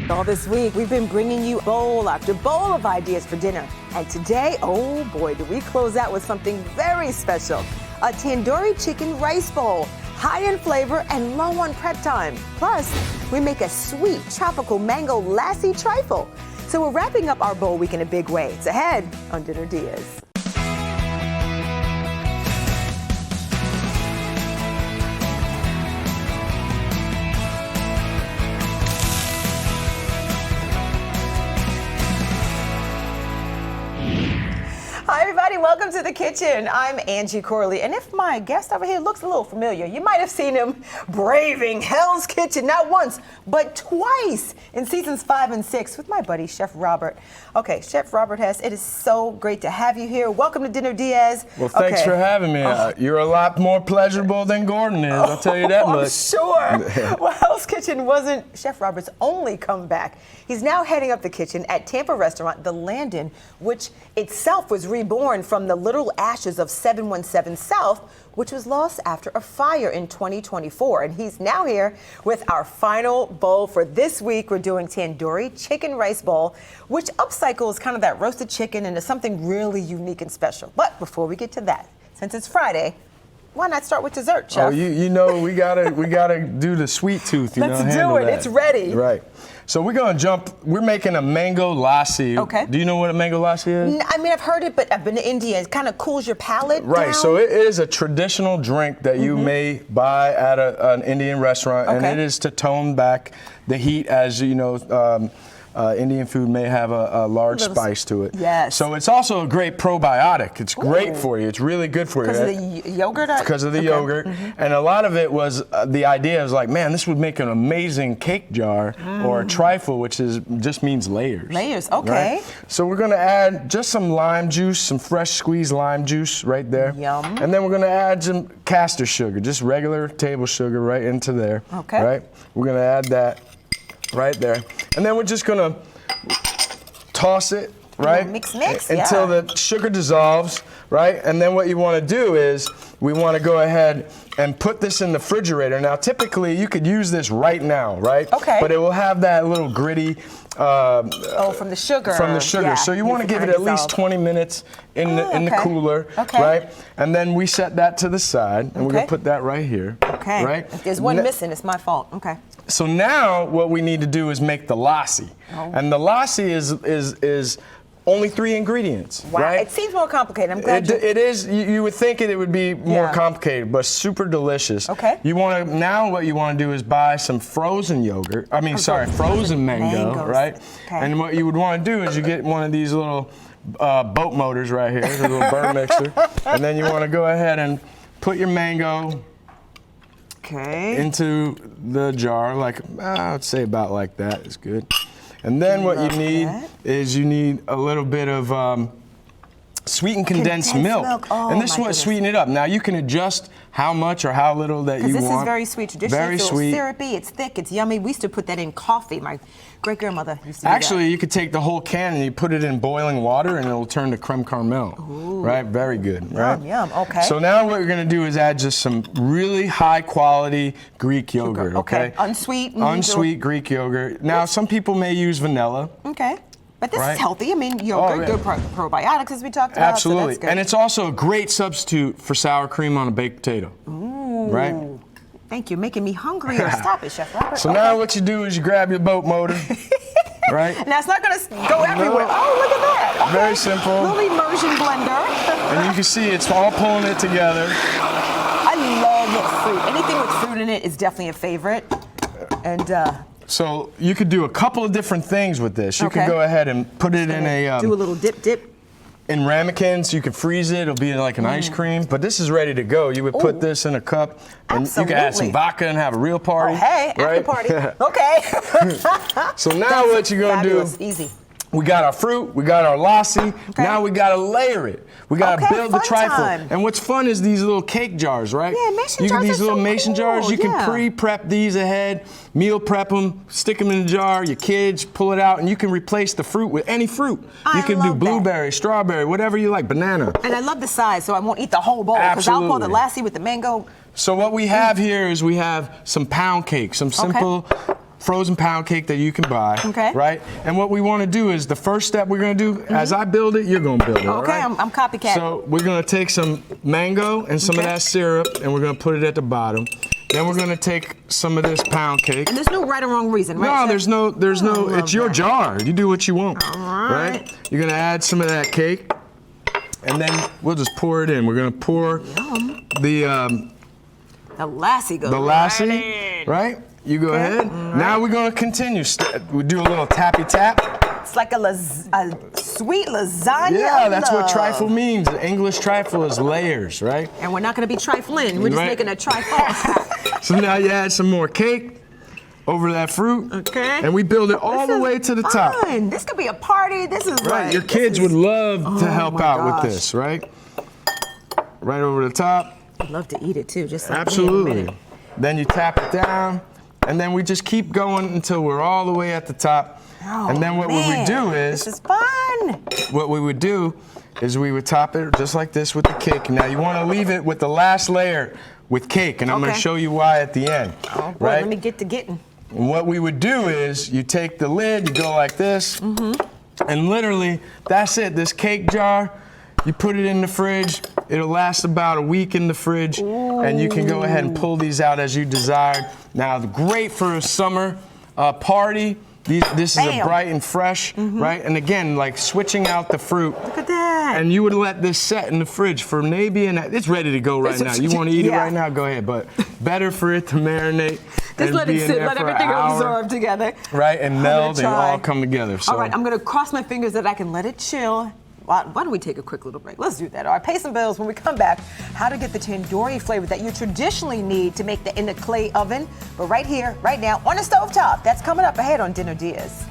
All this week, we've been bringing you bowl after bowl of ideas for dinner. And today, oh boy, do we close out with something very special. A Tandoori Chicken Rice Bowl, high in flavor and low on prep time. Plus, we make a sweet Tropical Mango Lassi Trifle. So we're wrapping up our bowl week in a big way. It's ahead on Dinner DeeAs. Hi everybody, welcome to the kitchen. I'm Anji Corley, and if my guest over here looks a little familiar, you might have seen him braving Hell's Kitchen not once, but twice in seasons 5 and 6 with my buddy Chef Robert. Okay, Chef Robert Hesse, it is so great to have you here. Welcome to Dinner DeeAs. Well, thanks for having me. You're a lot more pleasurable than Gordon is, I'll tell you that much. I'm sure. Well, Hell's Kitchen wasn't Chef Robert's only comeback. He's now heading up the kitchen at Tampa restaurant, The Landon, which itself was reborn from the literal ashes of 717 South, which was lost after a fire in 2024. And he's now here with our final bowl for this week. We're doing Tandoori Chicken Rice Bowl, which upcycles kind of that roasted chicken into something really unique and special. But before we get to that, since it's Friday, why not start with dessert, Chef? Oh, you know we gotta do the sweet tooth. Let's do it. It's ready. Right. So we're making a mango lassi. Okay. Do you know what a mango lassi is? I mean, I've heard it, but I've been to India. It kind of cools your palate Right. down. So it is a traditional drink that you may buy at an Indian restaurant, and it is to tone back the heat, as you know. Indian food may have a large spice to it. Yes. So it's also a great probiotic. It's great for you. It's really good for you. Because of the yogurt? Because of the yogurt. And a lot of it was, the idea was like, man, this would make an amazing cake jar or a trifle, which just means layers. Layers, okay. Right? So we're going to add just some lime juice, some fresh squeezed lime juice right there. Yum. And then we're going to add some castor sugar, just regular table sugar right into there. Okay. Right? We're going to add that right there. And then we're just gonna toss it, right? Mix, until the sugar dissolves, right? And then what you wanna do is, we wanna go ahead and put this in the refrigerator. Now, typically, you could use this right now, right? Okay. But it will have that little gritty, from the sugar. From the sugar. Yeah, so you wanna give it at least 20 minutes in the cooler, right? And then we set that to the side, and we're gonna put that right here, right? If there's one missing, it's my fault, okay. So now what we need to do is make the lassi. And the lassi is only 3 ingredients, right? It seems more complicated. I'm glad it is. You would think it would be more complicated, but super delicious. Okay. What you want to do is buy some frozen yogurt. Frozen mango, right? Okay. And what you would want to do is you get one of these little boat motors right here, a little bird mixer, and then you want to go ahead and put your mango into the jar, like I'd say about like that is good. And then what you need is a little bit of sweetened condensed milk. Oh, and this is what sweeten it up. Now you can adjust how much or how little that you want. Because this is very sweet. Traditionally, very it's sweet. Syrupy, it's thick, it's yummy. We used to put that in coffee. My great-grandmother used to do Actually, that. you could take the whole can and you put it in boiling water and it'll turn to creme caramel. Ooh. Right? Very good, right? Yum, okay. So now what we're going to do is add just some really high-quality Greek yogurt, okay? Unsweet. Unsweet Greek yogurt. Now, some people may use vanilla. Okay. But this is healthy. I mean, yogurt, good probiotics, as we talked about. Absolutely. So that's good. And it's also a great substitute for sour cream on a baked potato. Ooh. Right? Thank you. Making me hungrier. Stop it, Chef Robert. So now what you do is you grab your boat motor, right? Now, it's not going to go everywhere. Oh, look at that. Okay. Very simple. Little immersion blender. And you can see it's all pulling it together. I love fruit. Anything with fruit in it is definitely a favorite. And so you could do a couple of different things with this. You could go ahead and put it in a do a little dip. In ramekins, you can freeze it. It'll be like an ice cream. But this is ready to go. You would put this in a cup, and you can add some vodka and have a real party. Oh, hey, right? after party. Okay. So now what you're gonna do? Easy. We got our fruit, we got our lassi. Now we gotta layer it. We gotta build the trifle. Time. And what's fun is these little cake jars, right? Yeah, mason jars. These little mason jars. You Yeah. can pre-prep these ahead, meal prep them, stick them in a jar. Your kids pull it out, and you can replace the fruit with any fruit. You can do blueberry, strawberry, whatever you like, banana. And I love the size, so I won't eat the whole bowl because I'll pull the lassi with the mango. So what we have here is we have some pound cake, some simple frozen pound cake that you can buy. Okay. Right? And what we want to do is the first step we're going to do, as I build it, you're going to build it. Okay, right? I'm copycat. So we're going to take some mango and some of that syrup, and we're going to put it at the bottom. Then we're going to take some of this pound cake. And there's no right or wrong reason, right? No, there's no, it's your jar. You do what you want. All right. You're going to add some of that cake, and then we'll just pour it in. We're going to pour the lassi goes lassi, right? You go ahead. Right. Now we're going to continue. We do a little tappy tap. It's like a sweet lasagna. Yeah, that's what trifle means. English trifle is layers, right? And we're not going to be trifling. We're just making a trifle. So now you add some more cake over that fruit. Okay. And we build it all the way to the top. This could be a party. This is right. Your kids would love to help out with this, right? Right over the top. I'd love to eat it too, just like absolutely. Then you tap it down, and then we just keep going until we're all the way at the top. And then what we would do is, this is fun. What we would do is we would top it just like this with the cake. Now you want to leave it with the last layer with cake, and I'm going to show you why at the end. Oh boy, right? let me get to getting. And what we would do is you take the lid, you go like this, and literally that's it. This cake jar, you put it in the fridge. It'll last about a week in the fridge, and you can go ahead and pull these out as you desired. Now, great for a summer party. This is a bright and fresh, right? And again, like switching out the fruit. Look at that. And you would let this set in the fridge for maybe it's ready to go right now. You want to eat it right now? Go ahead. But better for it to marinate. Just let it sit, let everything absorb together. Right, and meld and all come together. So. All right, I'm going to cross my fingers that I can let it chill. Why don't we take a quick little break? Let's do that. All right, pay some bills. When we come back, how to get the tandoori flavor that you traditionally need to make in the clay oven, but right here, right now, on the stovetop. That's coming up ahead on Dinner DeeAs.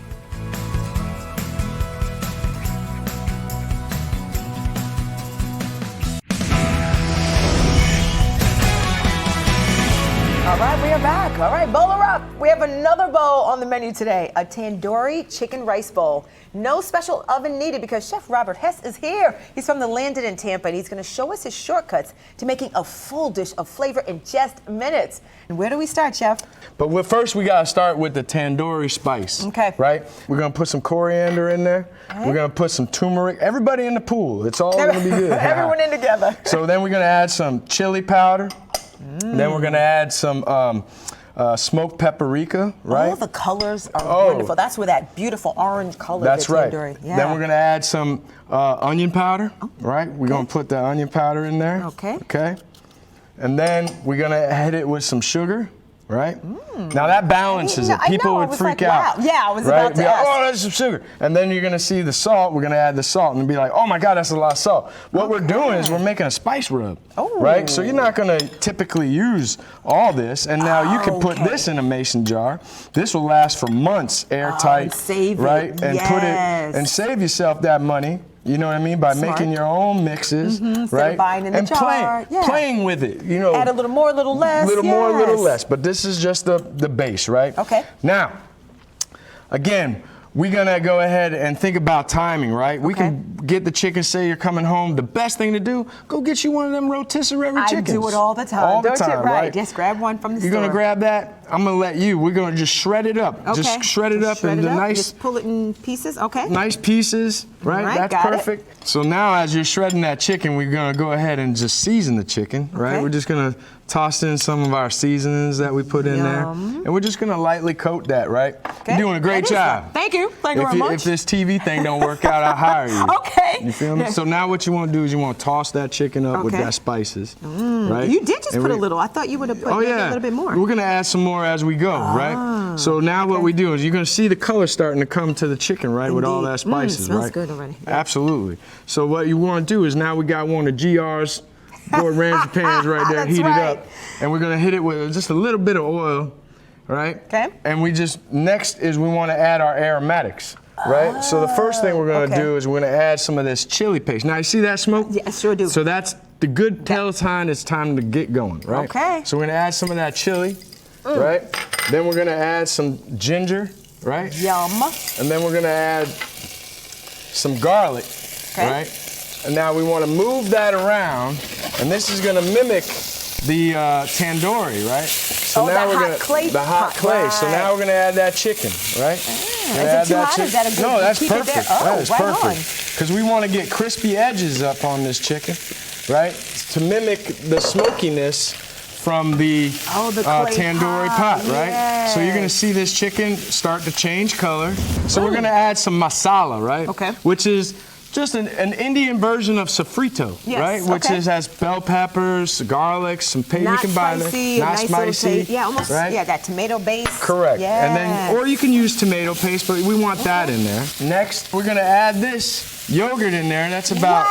All right, we are back. All right, bowl her up. We have another bowl on the menu today, a Tandoori Chicken Rice Bowl. No special oven needed because Chef Robert Hesse is here. He's from the Landon in Tampa, and he's going to show us his shortcuts to making a full dish of flavor in just minutes. And where do we start, Chef? But first, we got to start with the tandoori spice. Okay. Right? We're going to put some coriander in there. Okay. We're going to put some turmeric. Everybody in the pool. It's all going to be good. Everyone in together. So then we're going to add some chili powder. Then we're going to add some smoked paprika, right? All the colors are wonderful. That's where that beautiful orange color That's right. Yeah. Then we're going to add some onion powder, right? We're going to put the onion powder in there. Okay. Okay. And then we're going to hit it with some sugar. Right? Now that balances it. People would freak out. Wow. Yeah, I was about to ask. Oh, that's some sugar. And then you're going to see the salt. We're going to add the salt and be like, oh my God, that's a lot of salt. What we're doing is we're making a spice rub. Right? So you're not going to typically use all this. And now you can put this in a mason jar. This will last for months, airtight. And save right? it. And put it and save yourself that money. You know what I mean? By making your own mixes, right? Of buying in the jar. Playing with it. You know, add a little more, a little less. A little more, a little less. But this is just the base, right? Okay. Now, again, we're gonna go ahead and think about timing, right? We can get the chicken, say you're coming home. The best thing to do, go get you one of them rotisserie chickens. I do it all the time. All the time, right? Just grab one from the store. You're gonna grab that. I'm gonna let you. We're gonna just shred it up. Okay. Just shred it up into nice. Just pull it in pieces. Okay. Nice pieces, right? Right, that's perfect. So now, as you're shredding that chicken, we're gonna go ahead and just season the chicken, right? We're just gonna toss in some of our seasonings that we put in there, and we're just gonna lightly coat that, right? You're doing a great job. Thank you. Thank you very much. If this TV thing don't work out, I'll hire you. Okay. You feel me? So now what you want to do is you want to toss that chicken up with that spices, right? You did just put a little. I thought you would have put maybe a little bit more. We're gonna add some more as we go, right? So now what we do is you're gonna see the color starting to come to the chicken, right, with all that spices, smells right? good already. Absolutely. So what you want to do is now we got one of GR's Gordon Ramsay pans right there, heated up, and we're gonna hit it with just a little bit of oil, right? Okay. And next is we want to add our aromatics. Right? So the first thing we're going to do is we're going to add some of this chili paste. Now, you see that smoke? Yeah, I sure do. So that's the good tell time it's time to get going, right? Okay. So we're going to add some of that chili, right? Then we're going to add some ginger, right? Yum. And then we're going to add some garlic, right? And now we want to move that around, and this is going to mimic the tandoori, right? So now the we're hot gonna clay the hot pot, clay. right. So now we're gonna add that chicken, right? Is it too hot? Is that a good? No, that's keep it there? perfect. Oh, That is right perfect. Because we want to get crispy edges up on this chicken, right? To mimic the smokiness from the, clay tandoori pot, right? yes. So you're gonna see this chicken start to change color. So we're gonna add some masala, right? Okay. Which is just an Indian version of sofrito, Yes, right? Which has bell peppers, garlic, some you Not can buy spicy, not nice spicy, little yeah, almost right? yeah, that tomato base. Correct. Yes. And then, or you can use tomato paste, but we want that in there. Next, we're gonna add this yogurt in there. That's about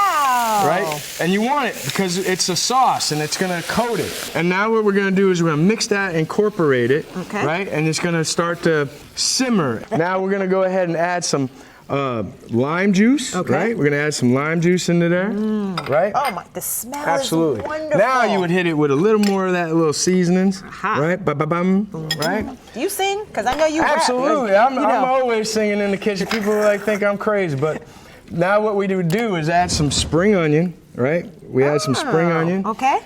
right. And you want it because it's a sauce and it's gonna coat it. And now what we're gonna do is we're gonna mix that, incorporate it, right? And it's gonna start to simmer. Now we're gonna go ahead and add some lime juice, right? We're gonna add some lime juice into there, right? Oh my, the smell Absolutely. is wonderful. Now you would hit it with a little more of that little seasonings, right? Ba-ba-bum, right? Do you sing? Because I know you rap. Absolutely. You I'm know. always singing in the kitchen. People like think I'm crazy, but now what we would do is add some spring onion, right? We add some spring onion,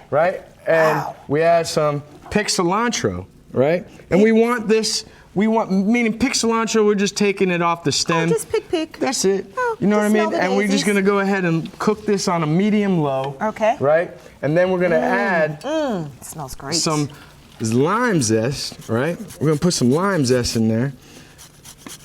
right? And we add some picked cilantro, right? And we want this. Meaning pick cilantro, we're just taking it off the stem. Just pick. That's it. Oh, you know what I mean? smell the And we're just daisies. gonna go ahead and cook this on a medium low. Okay. Right? And then we're gonna add It smells great. some lime zest, right? We're gonna put some lime zest in there.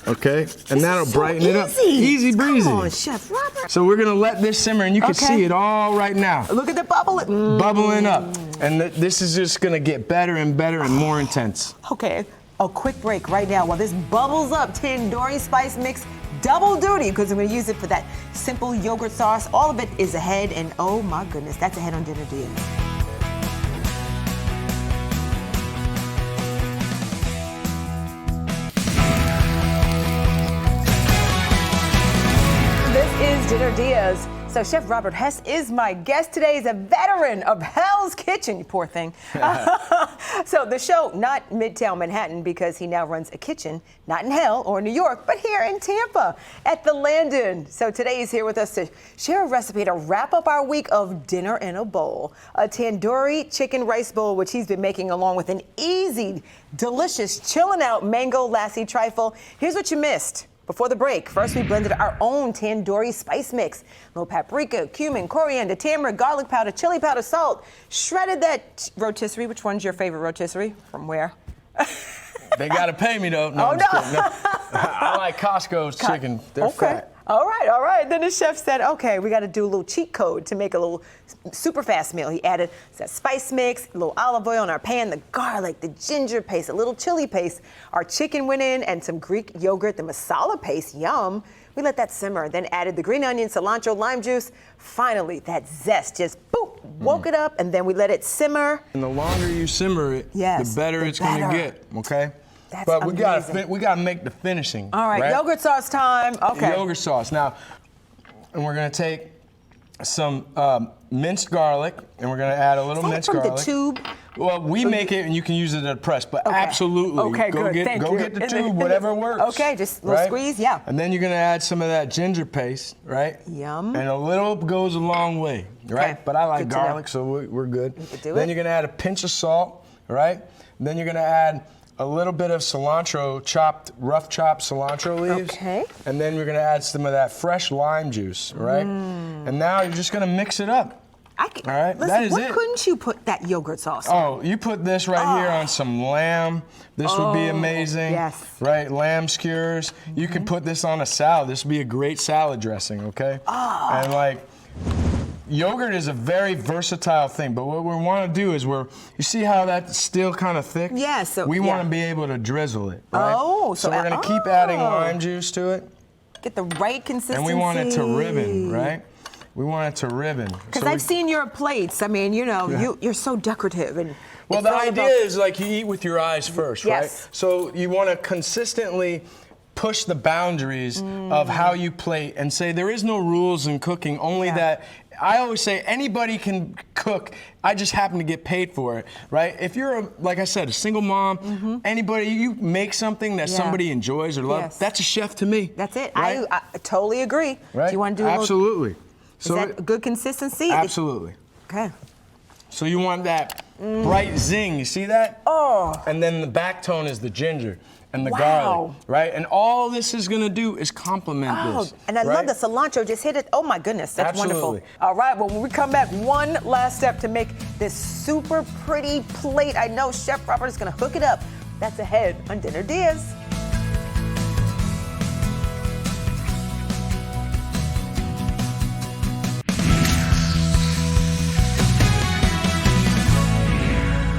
Okay? And that'll brighten it up. Easy breezy. Come on, Chef Robert. So we're gonna let this simmer, and you can see it all right now. Look at the bubble. Bubbling up. And this is just gonna get better and better and more intense. Okay, a quick break right now while this bubbles up. Tandoori spice mix, double duty, because I'm gonna use it for that simple yogurt sauce. All of it is ahead, and oh my goodness, that's ahead on Dinner DeeAs. This is Dinner DeeAs. So Chef Robert Hesse is my guest today. He's a veteran of Hell's Kitchen, you poor thing. So the show, not Midtown Manhattan, because he now runs a kitchen, not in Hell or New York, but here in Tampa at the Landon. So today he's here with us to share a recipe to wrap up our week of dinner in a bowl. A Tandoori Chicken Rice Bowl, which he's been making along with an easy, delicious, chillin' out Mango Lassi Trifle. Here's what you missed. Before the break, first we blended our own tandoori spice mix. Little paprika, cumin, coriander, tamarind, garlic powder, chili powder, salt. Shredded that rotisserie. Which one's your favorite rotisserie? From where? They gotta pay me though. No, I'm just kidding. No. I like Costco's chicken. They're fat. All right. Then the chef said, okay, we got to do a little cheat code to make a little super fast meal. He added that spice mix, a little olive oil in our pan, the garlic, the ginger paste, a little chili paste. Our chicken went in and some Greek yogurt, the masala paste, yum. We let that simmer, then added the green onion, cilantro, lime juice. Finally, that zest just boop, woke it up, and then we let it simmer. And the longer you simmer it, the better it's gonna get, okay? That's but amazing. we gotta make the finishing. All right, yogurt sauce time. Okay. Yogurt sauce. Now, and we're gonna take some minced garlic, and we're gonna add a little minced garlic. From the tube? Well, we make it, and you can use it at a press, but absolutely. Okay, go good. Get, go get the tube, whatever works. Okay, just a little squeeze, yeah. And then you're gonna add some of that ginger paste, right? Yum. And a little goes a long way, right? Okay. But I like Good to garlic, so we're good. You can do Then it. you're gonna add a pinch of salt, right? And then you're gonna add a little bit of cilantro, rough chopped cilantro leaves. Okay. And then we're gonna add some of that fresh lime juice, right? And now you're just gonna mix it up. All right, listen, that is what it. couldn't you put that yogurt sauce on? Oh, you put this right here on some lamb. This would be amazing. Yes. Right, lamb skewers. You can put this on a salad. This would be a great salad dressing, okay? And like, yogurt is a very versatile thing, but what we want to do is you see how that's still kind of thick? Yeah, so we want to be able to drizzle it, right? Oh, so we're going to keep adding lime juice to it. Get the right consistency. And we want it to ribbon, right? We want it to ribbon. Because I've seen your plates. I mean, you know, you're so decorative. And well, the idea is like you eat with your eyes first, right? Yes. So you want to consistently push the boundaries of how you plate and say there is no rules in cooking, only that I always say anybody can cook. I just happen to get paid for it, right? If you're, like I said, a single mom, anybody, you make something that somebody enjoys or loves, that's a chef to me. That's it. Right? I totally agree. Right? Do you want to do Absolutely. Is that a good consistency? Absolutely. Okay. So you want that bright zing. You see that? Oh. And then the back tone is the ginger and the garlic, right? And all this is gonna do is complement this. And I love the cilantro, just hit it. Oh my goodness, that's wonderful. All right, well, when we come back, one last step to make this super pretty plate. I know Chef Robert is gonna hook it up. That's ahead on Dinner DeeAs.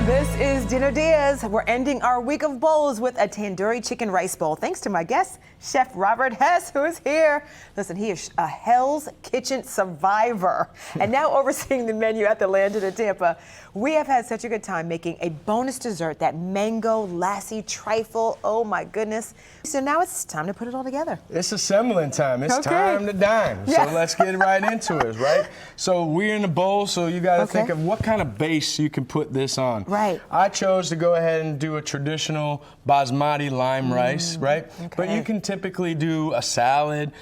This is Dinner DeeAs. We're ending our week of bowls with a Tandoori Chicken Rice Bowl. Thanks to my guest, Chef Robert Hesse, who is here. Listen, he is a Hell's Kitchen survivor and now overseeing the menu at the Landon in Tampa. We have had such a good time making a bonus dessert, that Mango Lassi Trifle. Oh my goodness. So now it's time to put it all together. It's assembling time. It's time to dine. So let's get right into it, right? So we're in the bowl, so you got to think of what kind of base you can put this on. Right. I chose to go ahead and do a traditional basmati lime rice, right? But you can typically do a salad,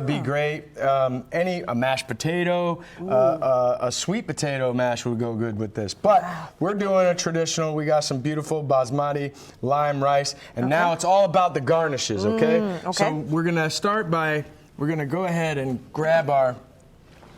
be great. A mashed potato, a sweet potato mash would go good with this. But we're doing a traditional. We got some beautiful basmati lime rice, and now it's all about the garnishes, okay? So we're gonna start by, we're gonna go ahead and grab our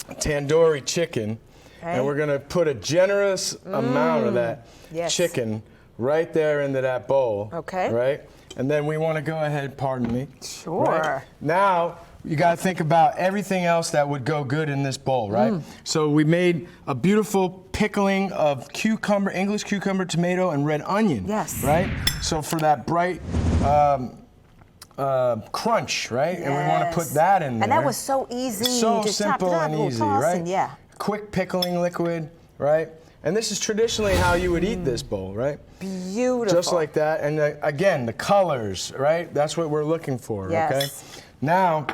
tandoori chicken, and we're gonna put a generous amount of that chicken right there into that bowl, right? And then we wanna go ahead, pardon me. Sure. Right? Now, you gotta think about everything else that would go good in this bowl, right? So we made a beautiful pickling of cucumber, English cucumber, tomato, and red onion. Yes. Right? So for that bright crunch, right? And we wanna put that in there. And that was so easy. So just simple and easy, right? Yeah. Quick pickling liquid, right? And this is traditionally how you would eat this bowl, right? Beautiful. Just like that. And again, the colors, right? That's what we're looking for, okay? Now,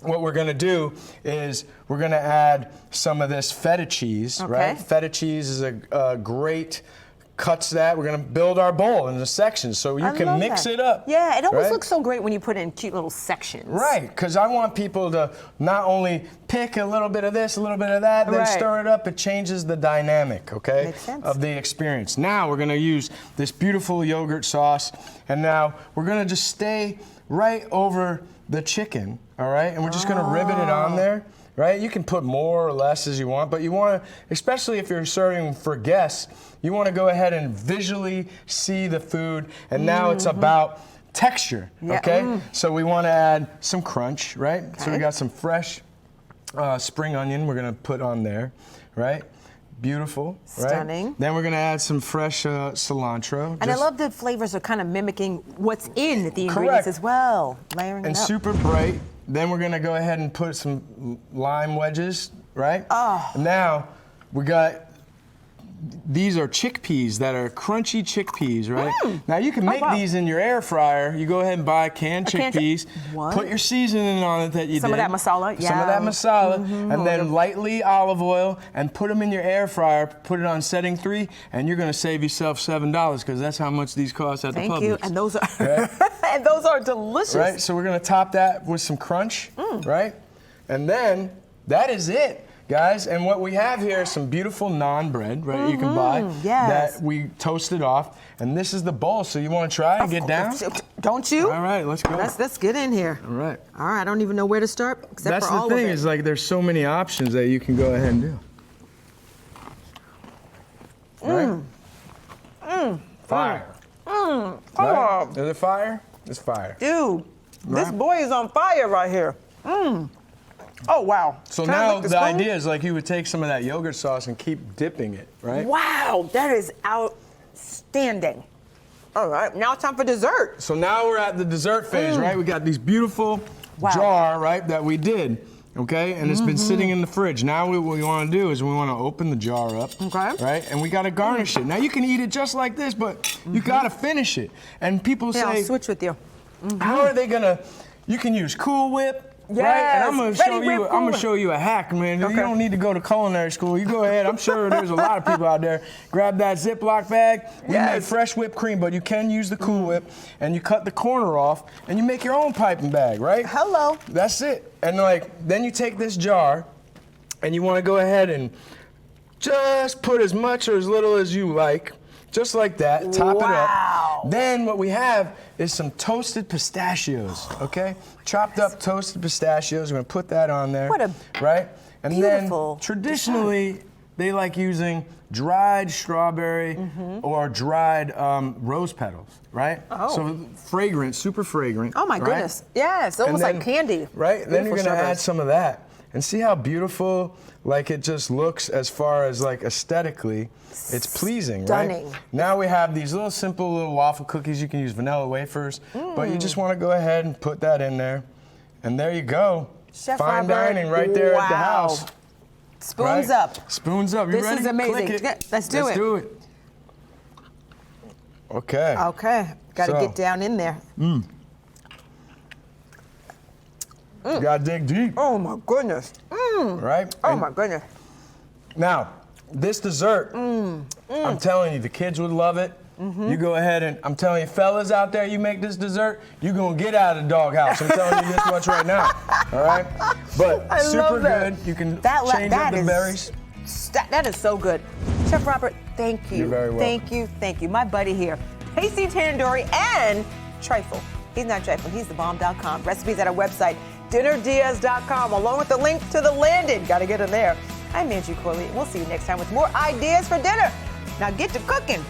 what we're gonna do is we're gonna add some of this feta cheese, right? Feta cheese is a great cuts that. We're gonna build our bowl into sections so you can mix it up. Yeah, it always looks so great when you put it in cute little sections. Right, because I want people to not only pick a little bit of this, a little bit of that, then stir it up. It changes the dynamic, okay, of the experience. Now we're gonna use this beautiful yogurt sauce, and now we're gonna just stay right over the chicken, all right? And we're just gonna rivet it on there, right? You can put more or less as you want, but you wanna, especially if you're serving for guests, you wanna go ahead and visually see the food, and now it's about texture, okay? So we wanna add some crunch, right? So we got some fresh spring onion we're gonna put on there, right? Beautiful, right? Stunning. Then we're gonna add some fresh cilantro. And I love the flavors are kind of mimicking what's in the ingredients as well, layering it up. And super bright. Then we're gonna go ahead and put some lime wedges, right? Now, we got, these are chickpeas that are crunchy chickpeas, right? Now you can make these in your air fryer. You go ahead and buy canned chickpeas, put your seasoning on it that you did. Some of that masala, Some of that masala, and then lightly olive oil, and put them in your air fryer, put it on setting 3, and you're gonna save yourself $7, because that's how much these cost at the Publix. Thank you, and those are, and those are delicious. Right, so we're gonna top that with some crunch, right? And then, that is it. Guys, and what we have here is some beautiful naan bread, right, you can buy, that we toasted off, and this is the bowl, so you want to try and get down? Don't you? All right, let's go. Let's get in here. All right. All right, I don't even know where to start, except for all of it. That's the thing, is like there's so many options that you can go ahead and do. Right? Fire. Right? Is it fire? It's fire. Dude, this boy is on fire right here. Oh, wow. So now the idea is like you would take some of that yogurt sauce and keep dipping it, right? Wow, that is outstanding. All right, now it's time for dessert. So now we're at the dessert phase, right? We got these beautiful jar, right, that we did, okay? And it's been sitting in the fridge. Now what we want to do is we want to open the jar up, right? And we got to garnish it. Now you can eat it just like this, but you got to finish it. And people say, I'll switch with you. How are they gonna? You can use Cool Whip. Yes, right? And I'm gonna show you a hack, man. You don't need to go to culinary school. You go ahead. I'm sure there's a lot of people out there. Grab that Ziploc bag. We make fresh whipped cream, but you can use the Cool Whip, and you cut the corner off, and you make your own piping bag, right? Hello. That's it. And like, then you take this jar, and you want to go ahead and Just put as much or as little as you like. Just like that, top it Wow. up. Then what we have is some toasted pistachios, okay? Chopped up toasted pistachios, we're gonna put that on there. What a right? And beautiful then traditionally, they like using dried strawberry or dried rose petals, right? Oh. So fragrant, super fragrant. Oh my right? goodness. Yes, almost And then- like candy. Right? Then you're Beautiful gonna add strawberries. some of that. And see how beautiful, like it just looks as far as like aesthetically, it's pleasing, Stunning. right? Now we have these little simple little waffle cookies. You can use vanilla wafers, but you just want to go ahead and put that in there. And there you go. Chef Fine Robert, dining right there at the wow. house. Spoons right? up. Spoons up. You This ready? is amazing. Click it. Yeah, let's do it. Let's do it. Okay. Okay, got to So- get down in there. You gotta dig deep, Oh my goodness. right? Oh And my goodness. Now, this dessert, I'm telling you, the kids would love it. You go ahead and, I'm telling you, fellas out there, you make this dessert, you're gonna get out of the doghouse. I'm telling you this much right now, all right? But I super love that. good. You can That change up the is- berries. That is so good. Chef Robert, thank you. You're very welcome. Thank you, thank you. My buddy here, Tasty Tandoori and Trifle. He's not Trifle, he's thebomb.com. Recipes at our website, dinnerdeas.com, along with the link to the Landon. Got to get in there. I'm Anji Corley. We'll see you next time with more ideas for dinner. Now get to cooking.